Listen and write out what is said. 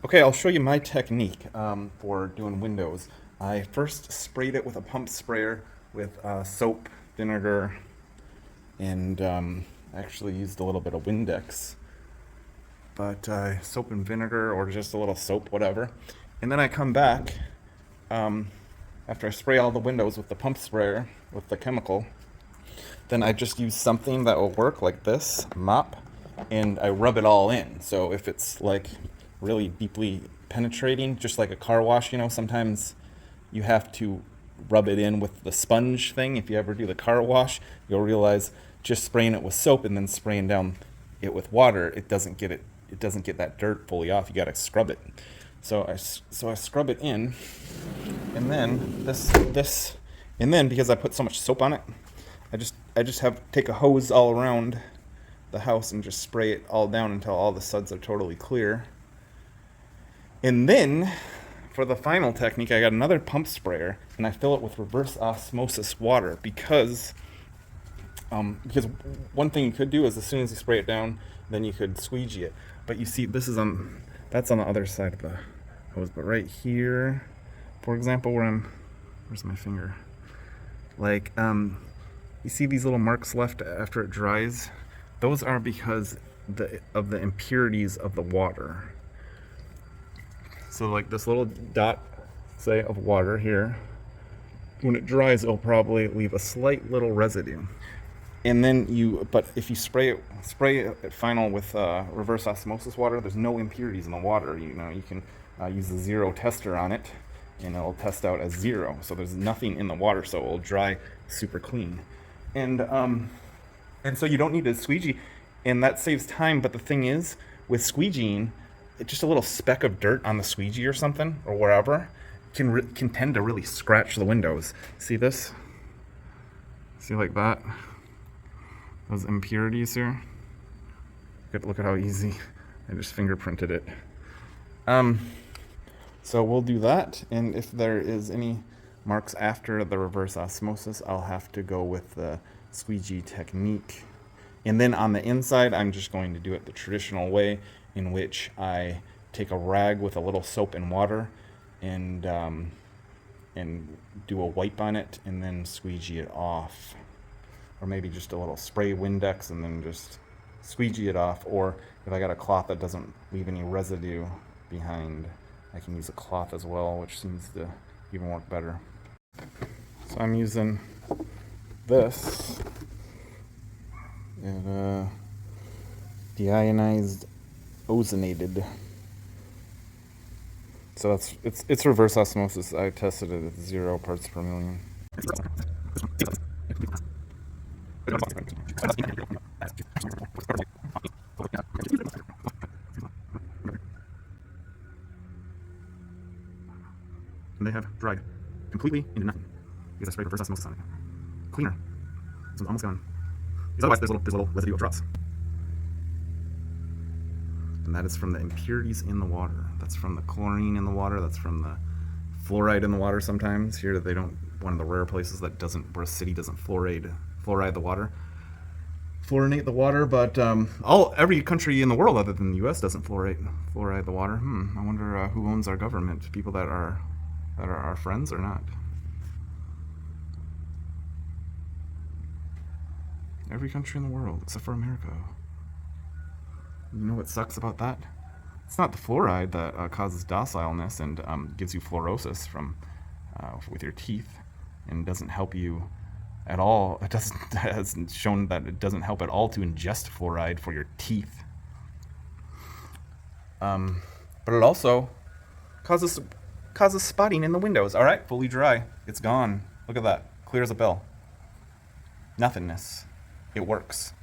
Okay, I'll show you my technique for doing windows. I first sprayed it with a pump sprayer with soap, vinegar, and actually used a little bit of Windex. But soap and vinegar, or just a little soap, whatever. And then I come back after I spray all the windows with the pump sprayer with the chemical. Then I just use something that will work like this mop, and I rub it all in. So if it's like really deeply penetrating, just like a car wash, sometimes you have to rub it in with the sponge thing. If you ever do the car wash, you'll realize just spraying it with soap and then spraying down it with water, it doesn't get that dirt fully off. You got to scrub it. So I scrub it in, and then and then because I put so much soap on it, I just have take a hose all around the house and just spray it all down until all the suds are totally clear. And then for the final technique, I got another pump sprayer and I fill it with reverse osmosis water because one thing you could do is as soon as you spray it down, then you could squeegee it. But you see, that's on the other side of the hose. But right here, for example, where's my finger? Like, you see these little marks left after it dries? Those are because of the impurities of the water. So like this little dot, say, of water here, when it dries, it'll probably leave a slight little residue. And then but if you spray it final with reverse osmosis water, there's no impurities in the water. You can use the zero tester on it, and it'll test out as zero. So there's nothing in the water, so it'll dry super clean. And so you don't need to squeegee, and that saves time. But the thing is, with squeegeeing, just a little speck of dirt on the squeegee or something or wherever can tend to really scratch the windows. See this? See like that? Those impurities here. Look at how easy I just fingerprinted it. So we'll do that, and if there is any marks after the reverse osmosis, I'll have to go with the squeegee technique. And then on the inside, I'm just going to do it the traditional way, in which I take a rag with a little soap and water and do a wipe on it and then squeegee it off. Or maybe just a little spray Windex and then just squeegee it off. Or if I got a cloth that doesn't leave any residue behind, I can use a cloth as well, which seems to even work better. So I'm using this. It deionized ozonated. So it's reverse osmosis. I tested it at 0 parts per million. And they have dried completely into nothing because I sprayed reverse osmosis on it. Cleaner. This one's almost gone. Because otherwise there's a little residue of drops. And that is from the impurities in the water. That's from the chlorine in the water. That's from the fluoride in the water sometimes. Here they don't, one of the rare places where a city doesn't fluoride the water. Fluorinate the water, but every country in the world other than the U.S. doesn't fluoride the water. I wonder who owns our government? People that are our friends or not? Every country in the world except for America. You know what sucks about that? It's not the fluoride that causes docileness and gives you fluorosis with your teeth, and doesn't help you at all. It hasn't shown that it doesn't help at all to ingest fluoride for your teeth. But it also causes spotting in the windows. All right, fully dry. It's gone. Look at that. Clear as a bell. Nothingness. It works.